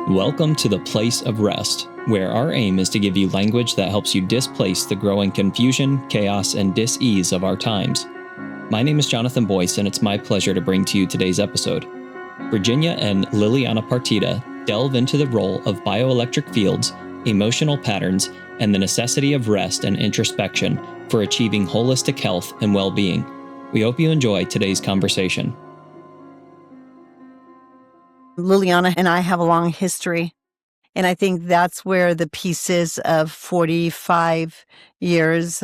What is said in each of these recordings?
Welcome to the place of rest, where our aim is to give you language that helps you displace the growing confusion, chaos, and dis-ease of our times. My name is Jonathan Boyce, and it's my pleasure to bring to you today's episode. Virginia and Liliana Partida delve into the role of bioelectric fields, emotional patterns, and the necessity of rest and introspection for achieving holistic health and well-being. We hope you enjoy today's conversation. Liliana and I have a long history, and I think that's where the pieces of 40 years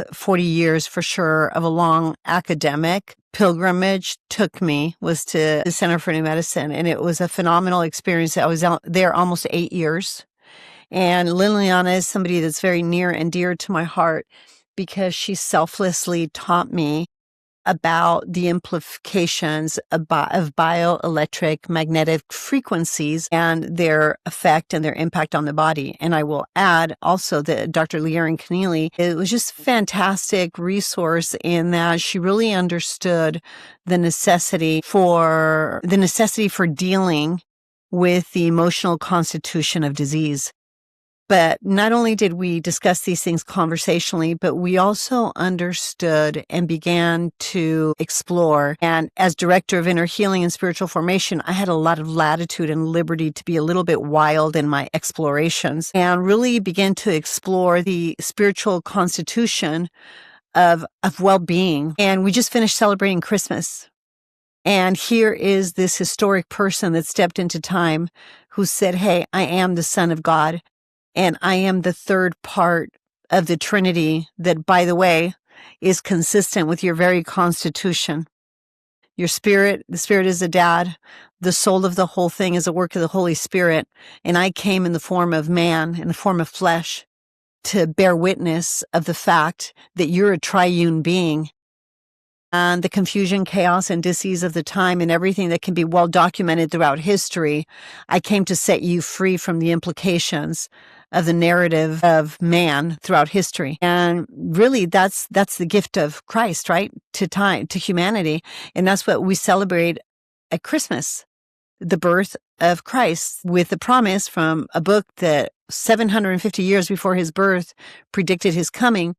for sure, of a long academic pilgrimage took me, was to the Center for New Medicine, and it was a phenomenal experience. I was out there almost 8 years, and Liliana is somebody that's very near and dear to my heart because she selflessly taught me about the implications of bioelectric magnetic frequencies and their effect and their impact on the body. And I will add also that Dr. Liliana Partida, it was just a fantastic resource in that she really understood the necessity for dealing with the emotional constitution of disease. But not only did we discuss these things conversationally, but we also understood and began to explore. And as director of inner healing and spiritual formation, I had a lot of latitude and liberty to be a little bit wild in my explorations and really begin to explore the spiritual constitution of well-being. And we just finished celebrating Christmas. And here is this historic person that stepped into time who said, "Hey, I am the Son of God. And I am the third part of the Trinity that, by the way, is consistent with your very constitution. Your spirit, the spirit is a dad. The soul of the whole thing is a work of the Holy Spirit. And I came in the form of man, in the form of flesh, to bear witness of the fact that you're a triune being. And the confusion, chaos, and dis-ease of the time and everything that can be well documented throughout history, I came to set you free from the implications of the narrative of man throughout history." And really, that's the gift of Christ, right? To humanity. And that's what we celebrate at Christmas, the birth of Christ, with the promise from a book that 750 years before his birth predicted his coming,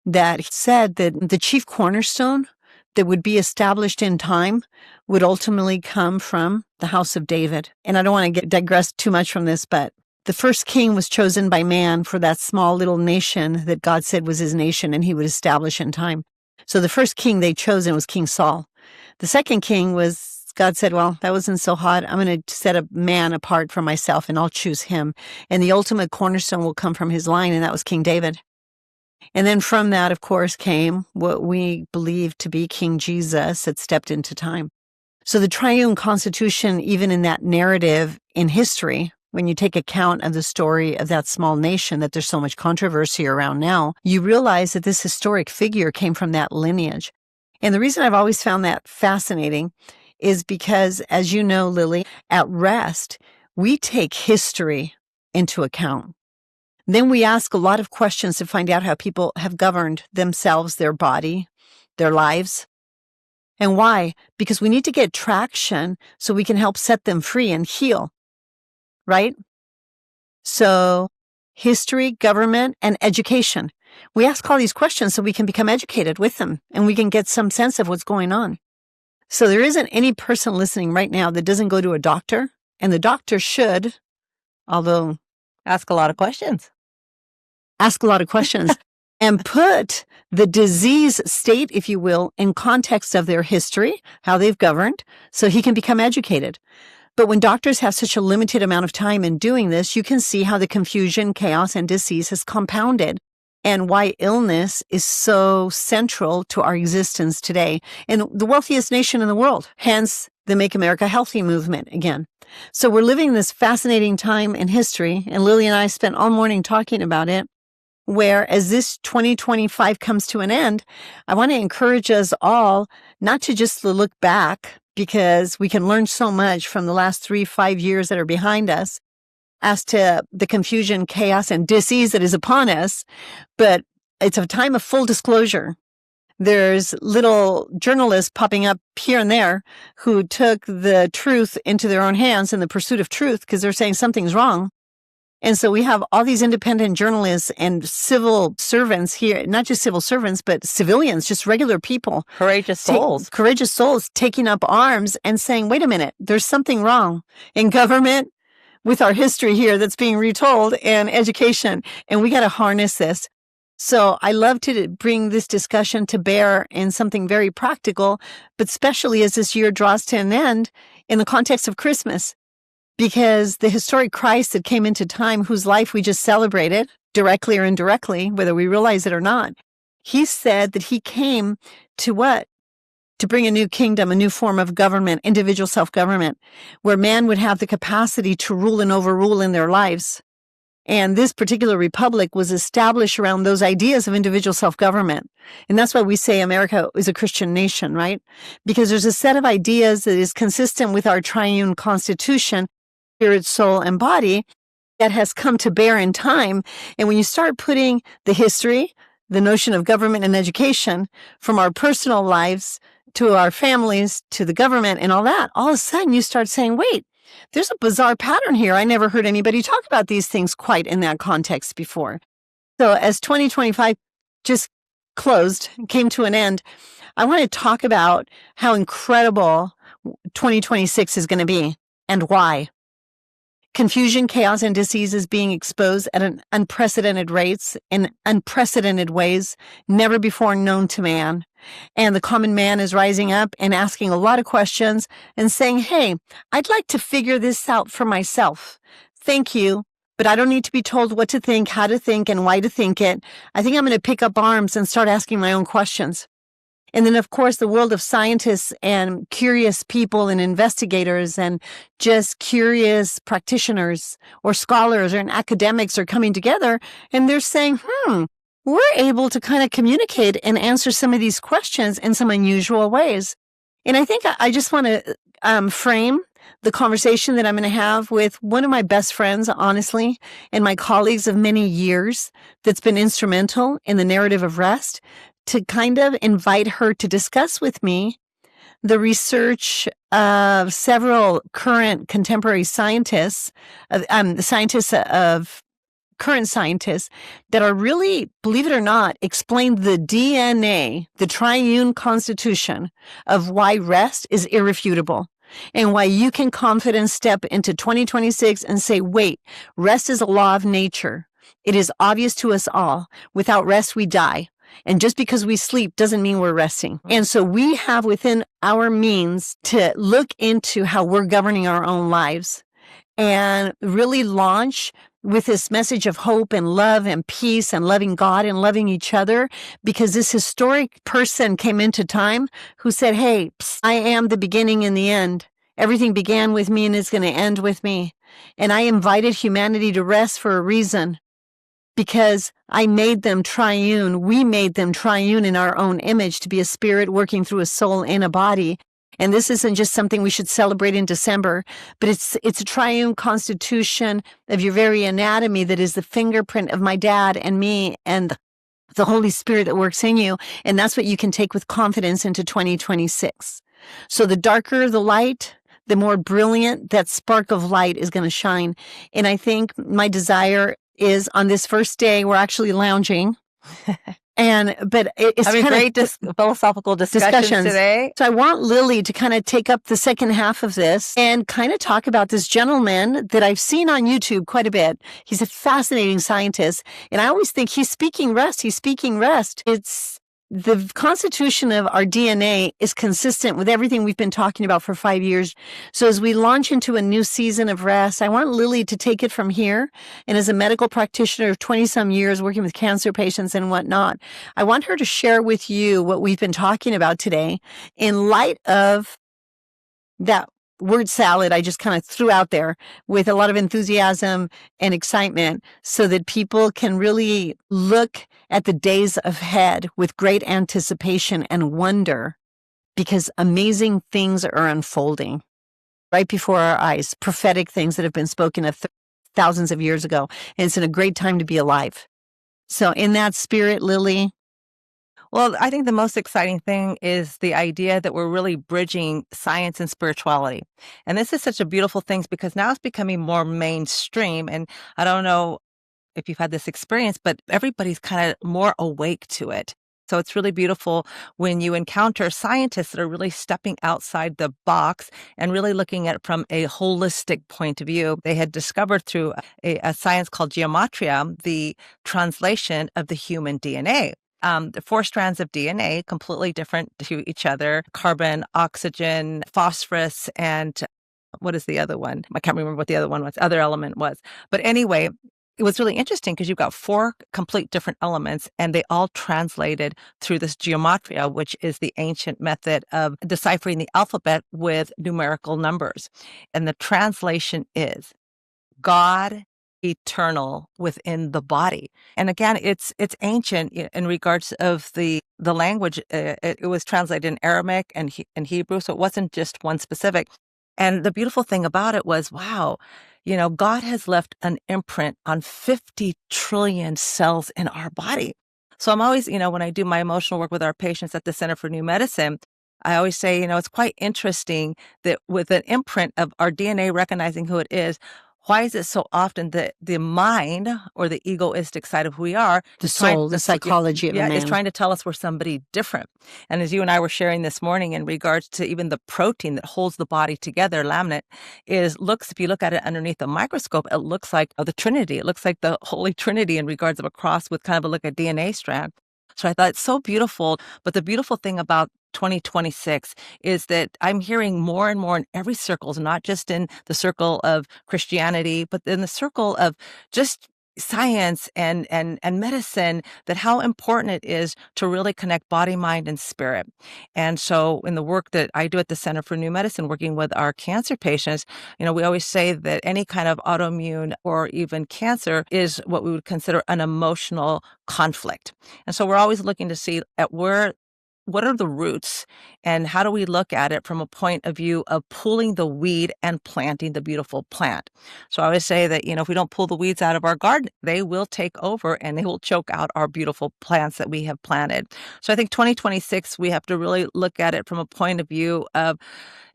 that said that the chief cornerstone that would be established in time would ultimately come from the house of David. And I don't want to digress too much from this, but the first king was chosen by man for that small little nation that God said was his nation and he would establish in time. So the first king they chosen was King Saul. The second king was, God said, well, that wasn't so hot. I'm going to set a man apart for myself and I'll choose him. And the ultimate cornerstone will come from his line, and that was King David. And then from that, of course, came what we believe to be King Jesus that stepped into time. So the triune constitution, even in that narrative in history, when you take account of the story of that small nation that there's so much controversy around now, you realize that this historic figure came from that lineage. And the reason I've always found that fascinating is because, as you know, Lily, at R.E.S.T, we take history into account. Then we ask a lot of questions to find out how people have governed themselves, their body, their lives. And why? Because we need to get traction so we can help set them free and heal, right? So history, government, and education. We ask all these questions so we can become educated with them and we can get some sense of what's going on. So there isn't any person listening right now that doesn't go to a doctor, and the doctor should, although ask a lot of questions. And put the disease state, if you will, in context of their history, how they've governed, so he can become educated. But when doctors have such a limited amount of time in doing this, you can see how the confusion, chaos, and disease has compounded and why illness is so central to our existence today in the wealthiest nation in the world, hence the Make America Healthy movement again. So we're living this fascinating time in history, and Lily and I spent all morning talking about it, where as this 2025 comes to an end, I want to encourage us all not to just look back, because we can learn so much from the last 3-5 years that are behind us as to the confusion, chaos, and disease that is upon us, but it's a time of full disclosure. There's little journalists popping up here and there who took the truth into their own hands in the pursuit of truth because they're saying something's wrong. And so we have all these independent journalists and civil servants here, not just civil servants, but civilians, just regular people. Courageous souls. Courageous souls taking up arms and saying, wait a minute, there's something wrong in government with our history here that's being retold and education. And we got to harness this. So I love to bring this discussion to bear in something very practical, but especially as this year draws to an end in the context of Christmas. Because the historic Christ that came into time, whose life we just celebrated, directly or indirectly, whether we realize it or not, he said that he came to what? To bring a new kingdom, a new form of government, individual self-government, where man would have the capacity to rule and overrule in their lives. And this particular republic was established around those ideas of individual self-government. And that's why we say America is a Christian nation, right? Because there's a set of ideas that is consistent with our triune constitution, spirit, soul, and body, that has come to bear in time. And when you start putting the history, the notion of government and education from our personal lives to our families, to the government and all that, all of a sudden you start saying, wait, there's a bizarre pattern here. I never heard anybody talk about these things quite in that context before. So as 2025 just closed, came to an end, I want to talk about how incredible 2026 is going to be and why. Confusion, chaos, and disease is being exposed at an unprecedented rates in unprecedented ways, never before known to man. And the common man is rising up and asking a lot of questions and saying, hey, I'd like to figure this out for myself. Thank you, but I don't need to be told what to think, how to think, and why to think it. I think I'm going to pick up arms and start asking my own questions. And then, of course, the world of scientists and curious people and investigators and just curious practitioners or scholars or academics are coming together and they're saying, we're able to kind of communicate and answer some of these questions in some unusual ways. And I think I just want to frame the conversation that I'm going to have with one of my best friends, honestly, and my colleagues of many years that's been instrumental in the narrative of R.E.S.T, to kind of invite her to discuss with me the research of several current contemporary scientists, current scientists that are really, believe it or not, explain the DNA, the triune constitution of why R.E.S.T is irrefutable and why you can confidently step into 2026 and say, wait, R.E.S.T is a law of nature. It is obvious to us all. Without R.E.S.T, we die. And just because we sleep doesn't mean we're resting. And so we have within our means to look into how we're governing our own lives and really launch with this message of hope and love and peace and loving God and loving each other, because this historic person came into time who said, hey, I am the beginning and the end. Everything began with me and is going to end with me. And I invited humanity to rest for a reason. Because I made them triune. We made them triune in our own image to be a spirit working through a soul in a body. And this isn't just something we should celebrate in December, but it's a triune constitution of your very anatomy that is the fingerprint of my dad and me and the Holy Spirit that works in you. And that's what you can take with confidence into 2026. So the darker the light, the more brilliant that spark of light is going to shine. And I think my desire is on this first day, we're actually lounging. But it's having great philosophical discussions today. So I want Lily to kind of take up the second half of this and kind of talk about this gentleman that I've seen on YouTube quite a bit. He's a fascinating scientist. And I always think he's speaking R.E.S.T. He's speaking R.E.S.T. It's the constitution of our DNA is consistent with everything we've been talking about for 5 years. So as we launch into a new season of R.E.S.T, I want Lily to take it from here. And as a medical practitioner of 20-some years working with cancer patients and whatnot, I want her to share with you what we've been talking about today in light of that word salad I just kind of threw out there with a lot of enthusiasm and excitement so that people can really look at the days ahead with great anticipation and wonder, because amazing things are unfolding right before our eyes, prophetic things that have been spoken of thousands of years ago. And it's a great time to be alive. So in that spirit, Lily, Well, I think the most exciting thing is the idea that we're really bridging science and spirituality. And this is such a beautiful thing because now it's becoming more mainstream. And I don't know if you've had this experience, but everybody's kind of more awake to it. So it's really beautiful when you encounter scientists that are really stepping outside the box and really looking at it from a holistic point of view. They had discovered through a science called geometria the translation of the human DNA. The 4 strands of DNA, completely different to each other: carbon, oxygen, phosphorus, and what is the other one? I can't remember what the other one was, other element was. But anyway, it was really interesting because you've got 4 complete different elements, and they all translated through this geometria, which is the ancient method of deciphering the alphabet with numerical numbers. And the translation is God eternal within the body. And again, it's ancient in regards of the language. It was translated in Aramaic and Hebrew, so it wasn't just one specific. And the beautiful thing about it was, wow, God has left an imprint on 50 trillion cells in our body. So I'm always, when I do my emotional work with our patients at the Center for New Medicine, I always say, it's quite interesting that with an imprint of our DNA recognizing who it is, why is it so often that the mind or the egoistic side of who we are, the soul, the psychology of a man, is trying to tell us we're somebody different? And as you and I were sharing this morning in regards to even the protein that holds the body together, laminin, if you look at it underneath a microscope, it looks like the Trinity. It looks like the Holy Trinity in regards of a cross with kind of a DNA strand. So I thought it's so beautiful. But the beautiful thing about 2026 is that I'm hearing more and more in every circles, not just in the circle of Christianity, but in the circle of just science and medicine, that how important it is to really connect body, mind, and spirit. And so in the work that I do at the Center for New Medicine, working with our cancer patients, we always say that any kind of autoimmune or even cancer is what we would consider an emotional conflict. And so we're always looking to see at what are the roots, and how do we look at it from a point of view of pulling the weed and planting the beautiful plant? So I always say that, if we don't pull the weeds out of our garden, they will take over and they will choke out our beautiful plants that we have planted. So I think 2026, we have to really look at it from a point of view of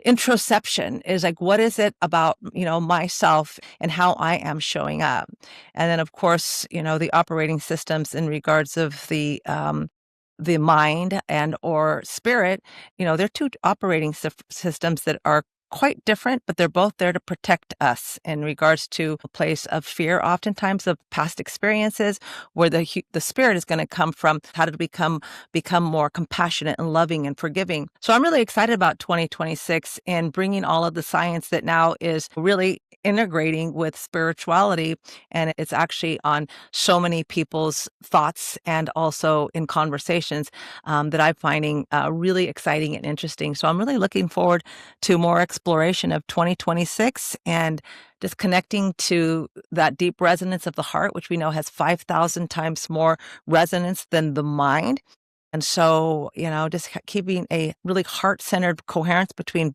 introspection. Is like, what is it about, myself and how I am showing up? And then, of course, the operating systems in regards of the mind and or spirit, they're 2 operating systems that are quite different, but they're both there to protect us in regards to a place of fear, oftentimes of past experiences, where the spirit is going to come from how to become more compassionate and loving and forgiving. So I'm really excited about 2026 and bringing all of the science that now is really integrating with spirituality, and it's actually on so many people's thoughts and also in conversations that I'm finding really exciting and interesting. So I'm really looking forward to more exploration of 2026 and just connecting to that deep resonance of the heart, which we know has 5,000 times more resonance than the mind. And so, just keeping a really heart-centered coherence between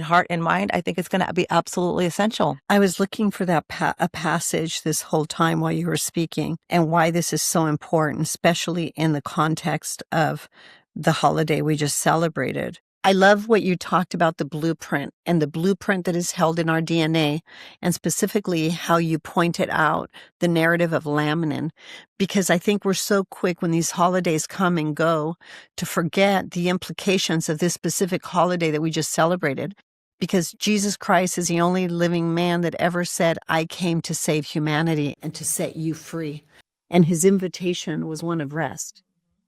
heart and mind, I think it's going to be absolutely essential. I was looking for that a passage this whole time while you were speaking, and why this is so important, especially in the context of the holiday we just celebrated. I love what you talked about, the blueprint and the blueprint that is held in our DNA, and specifically how you pointed out the narrative of laminin, because I think we're so quick when these holidays come and go to forget the implications of this specific holiday that we just celebrated. Because Jesus Christ is the only living man that ever said, I came to save humanity and to set you free. And his invitation was one of rest.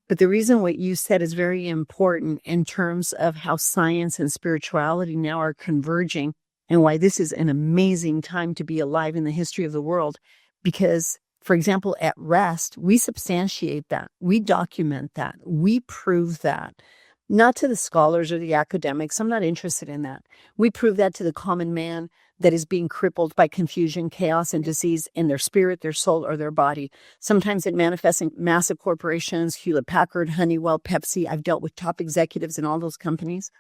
But the reason what you said is very important in terms of how science and spirituality now are converging, and why this is an amazing time to be alive in the history of the world. Because, for example, at R.E.S.T, we substantiate that. We document that. We prove that. Not to the scholars or the academics. I'm not interested in that. We prove that to the common man that is being crippled by confusion, chaos, and disease in their spirit, their soul, or their body. Sometimes it manifests in massive corporations, Hewlett-Packard, Honeywell, Pepsi. I've dealt with top executives in all those companies.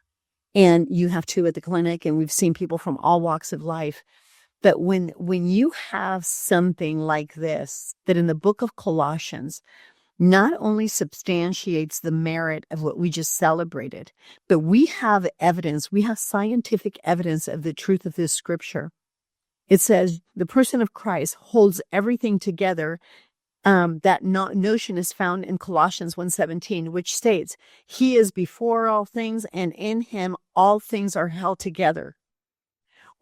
And you have too at the clinic, and we've seen people from all walks of life. But when you have something like this, that in the book of Colossians, not only substantiates the merit of what we just celebrated, but we have evidence, we have scientific evidence of the truth of this scripture. It says the person of Christ holds everything together. That notion is found in Colossians 1:17, which states, he is before all things, and in him all things are held together,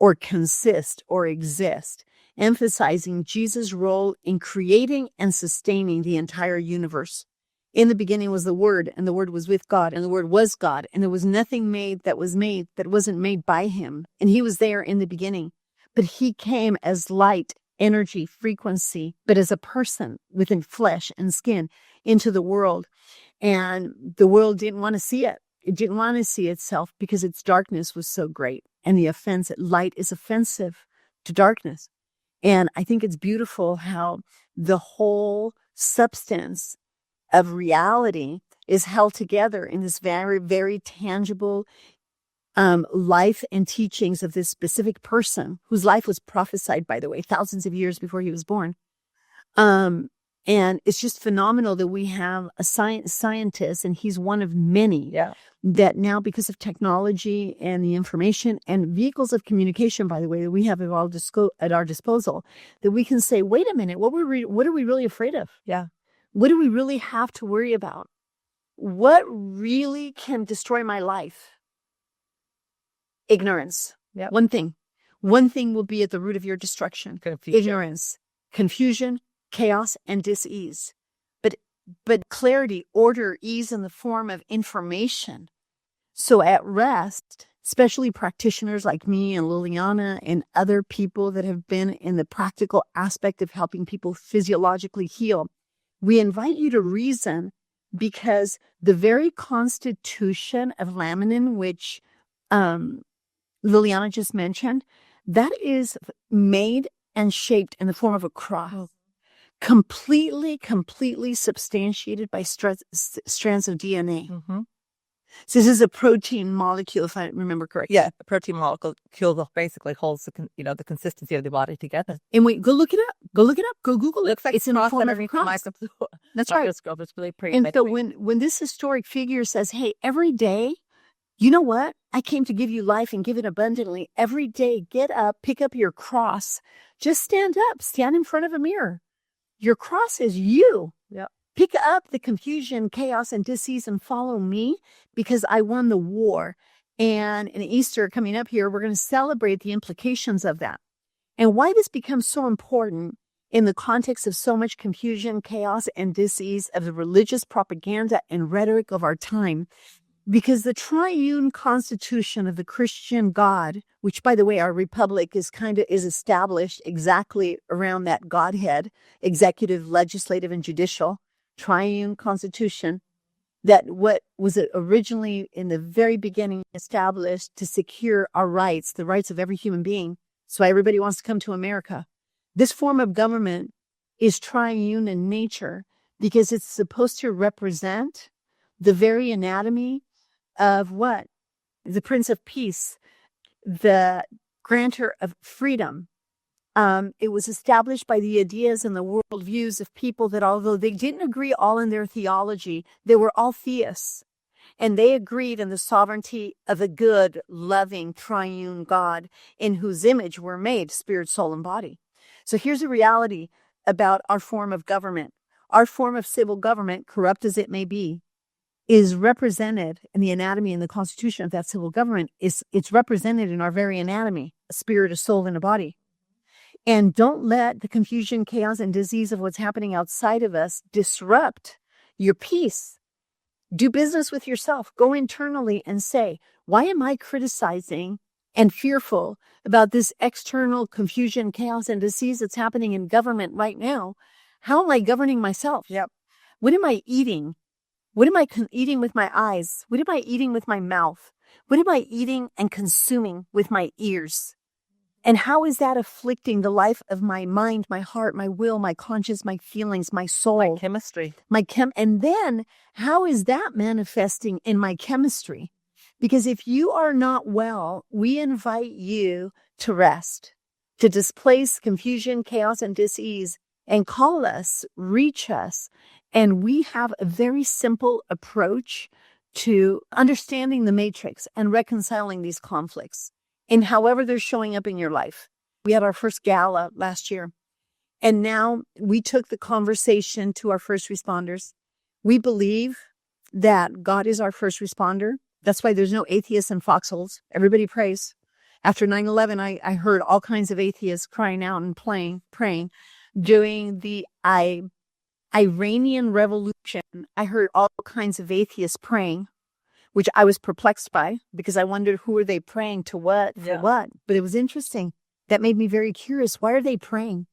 or consist, or exist, emphasizing Jesus' role in creating and sustaining the entire universe. In the beginning was the Word, and the Word was with God, and the Word was God, and there was nothing made that wasn't made by him, and he was there in the beginning. But he came as light, energy, frequency, but as a person within flesh and skin into the world. And the world didn't want to see it. It didn't want to see itself because its darkness was so great. And light is offensive to darkness. And I think it's beautiful how the whole substance of reality is held together in this very, very tangible life and teachings of this specific person whose life was prophesied, by the way, thousands of years before he was born. And it's just phenomenal that we have a scientist, and he's one of many that now, because of technology and the information and vehicles of communication, by the way, that we have at our disposal, that we can say, wait a minute, what are we really afraid of? Yeah. What do we really have to worry about? What really can destroy my life? Ignorance. Yep. One thing will be at the root of your destruction. Confusion. Ignorance, confusion, chaos, and dis-ease. But clarity, order, ease in the form of information. So at rest, especially practitioners like me and Liliana and other people that have been in the practical aspect of helping people physiologically heal, we invite you to reason, because the very constitution of Laminin, which Liliana just mentioned, that is made and shaped in the form of a cross, completely substantiated by strands of DNA. Mm-hmm. So this is a protein molecule, if I remember correctly. Yeah, the protein molecule basically holds the consistency of the body together. And go look it up. Go Google it. Looks like it's in the form of a cross. That's right. It's really pretty. And so when this historic figure says, hey, every day, you know what? I came to give you life and give it abundantly. Every day, get up, pick up your cross. Just stand up, stand in front of a mirror. Your cross is you. Yeah. Pick up the confusion, chaos, and dis-ease and follow me, because I won the war. And in Easter coming up here, we're going to celebrate the implications of that. And why this becomes so important in the context of so much confusion, chaos, and dis-ease of the religious propaganda and rhetoric of our time. Because the triune constitution of the Christian God, which, by the way, our republic is established exactly around that Godhead, executive, legislative, and judicial, triune constitution, that what was originally in the very beginning established to secure our rights, the rights of every human being. That's why everybody wants to come to America. This form of government is triune in nature because it's supposed to represent the very anatomy of what? The Prince of Peace, the grantor of freedom. It was established by the ideas and the worldviews of people that, although they didn't agree all in their theology, they were all theists. And they agreed in the sovereignty of a good, loving, triune God in whose image we're made, spirit, soul, and body. So here's the reality about our form of government. Our form of civil government, corrupt as it may be, is represented in the anatomy and the constitution of that civil government. It's represented in our very anatomy, a spirit, a soul, and a body. And don't let the confusion, chaos, and disease of what's happening outside of us disrupt your peace. Do business with yourself. Go internally and say, why am I criticizing and fearful about this external confusion, chaos, and disease that's happening in government right now? How am I governing myself? Yep. What am I eating? What am I eating with my eyes? What am I eating with my mouth? What am I eating and consuming with my ears? And how is that afflicting the life of my mind, my heart, my will, my conscience, my feelings, my soul? My chemistry. And then how is that manifesting in my chemistry? Because if you are not well, we invite you to rest, to displace confusion, chaos, and dis-ease, and call us, reach us, And we have a very simple approach to understanding the matrix and reconciling these conflicts in however they're showing up in your life. We had our first gala last year, and now we took the conversation to our first responders. We believe that God is our first responder. That's why there's no atheists in foxholes. Everybody prays. After 9/11, I heard all kinds of atheists crying out and praying. During the Iranian Revolution, I heard all kinds of atheists praying, which I was perplexed by because I wondered who are they praying to what, for what. But it was interesting. That made me very curious. Why are they praying?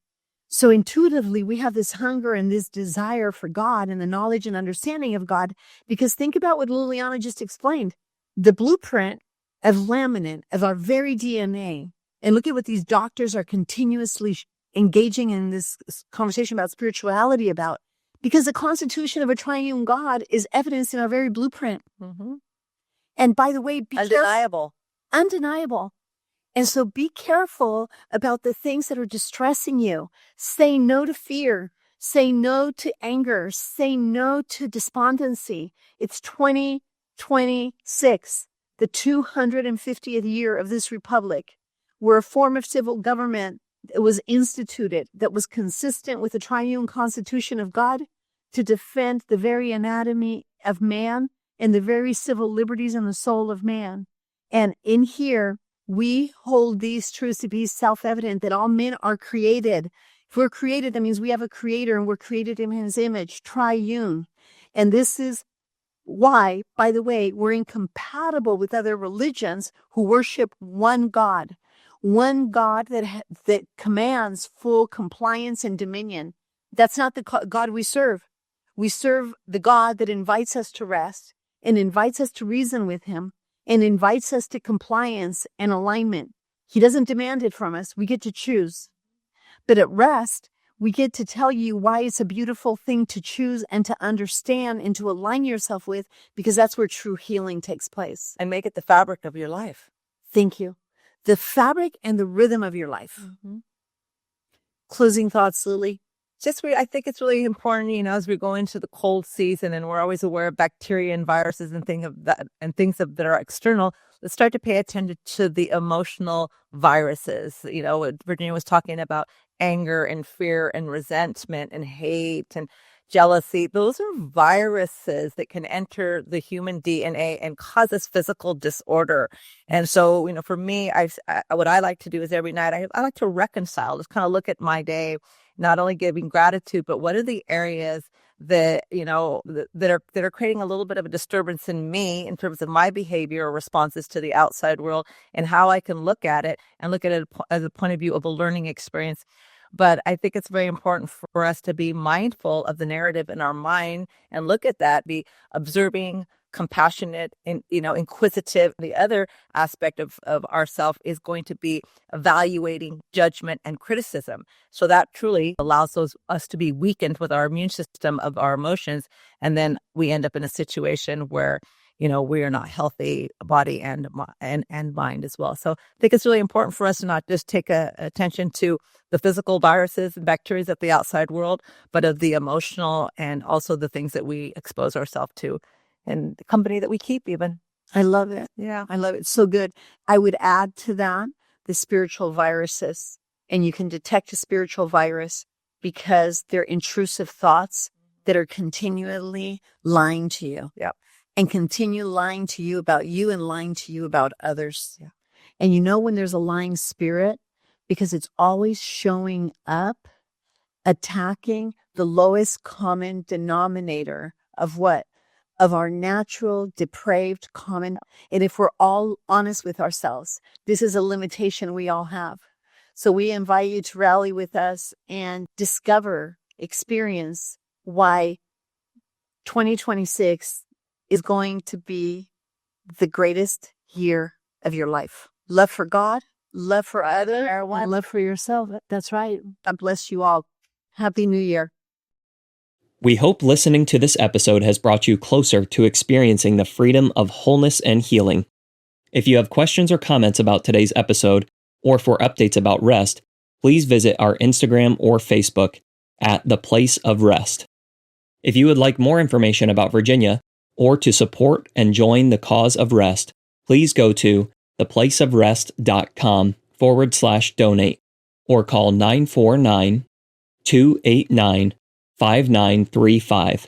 So intuitively, we have this hunger and this desire for God and the knowledge and understanding of God, because think about what Liliana just explained. The blueprint of laminin, of our very DNA. And look at what these doctors are continuously engaging in this conversation about spirituality about, because the constitution of a triune God is evidenced in our very blueprint. Mm-hmm. And by the way, undeniable. And so be careful about the things that are distressing you. Say no to fear. Say no to anger. Say no to despondency. It's 2026, the 250th year of this republic, where a form of civil government was instituted that was consistent with the triune constitution of God to defend the very anatomy of man and the very civil liberties and the soul of man. And in here, we hold these truths to be self-evident, that all men are created. If we're created, that means we have a creator and we're created in his image, triune. And this is why, by the way, we're incompatible with other religions who worship one God that commands full compliance and dominion. That's not the God we serve. We serve the God that invites us to rest and invites us to reason with him and invites us to compliance and alignment. He doesn't demand it from us. We get to choose. But at rest, we get to tell you why it's a beautiful thing to choose and to understand and to align yourself with, because that's where true healing takes place. And make it the fabric of your life. Thank you. The fabric and the rhythm of your life. Mm-hmm. Closing thoughts, Lily. I think it's really important, as we go into the cold season and we're always aware of bacteria and viruses and things that are external. Let's start to pay attention to the emotional viruses. What Virginia was talking about, anger and fear and resentment and hate and jealousy. Those are viruses that can enter the human DNA and cause us physical disorder. And so, for me, what I like to do is every night I like to reconcile, just kind of look at my day, not only giving gratitude, but what are the areas that, that are creating a little bit of a disturbance in me in terms of my behavior or responses to the outside world, and how I can look at it as a point of view of a learning experience. But I think it's very important for us to be mindful of the narrative in our mind and look at that, be observing, compassionate, and inquisitive. The other aspect of ourself is going to be evaluating, judgment, and criticism. So that truly allows us to be weakened with our immune system of our emotions, and then we end up in a situation where we are not healthy, body and mind as well. So I think it's really important for us to not just take attention to the physical viruses and bacteria of the outside world, but of the emotional and also the things that we expose ourselves to and the company that we keep even. I love it. Yeah. I love it. So good. I would add to that the spiritual viruses. And you can detect a spiritual virus because they're intrusive thoughts that are continually lying to you. Yep. And continue lying to you about you and lying to you about others. Yeah. And when there's a lying spirit, because it's always showing up, attacking the lowest common denominator of what? Of our natural, depraved common. And if we're all honest with ourselves, this is a limitation we all have. So we invite you to rally with us and experience why 2026 is going to be the greatest year of your life. Love for God, love for others, and love for yourself. That's right. God bless you all. Happy New Year. We hope listening to this episode has brought you closer to experiencing the freedom of wholeness and healing. If you have questions or comments about today's episode, or for updates about R.E.S.T, please visit our Instagram or Facebook at The Place of R.E.S.T. If you would like more information about Virginia, or to support and join the cause of rest, please go to theplaceofrest.com/donate or call 949-289-5935.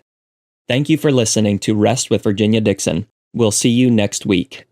Thank you for listening to Rest with Virginia Dixon. We'll see you next week.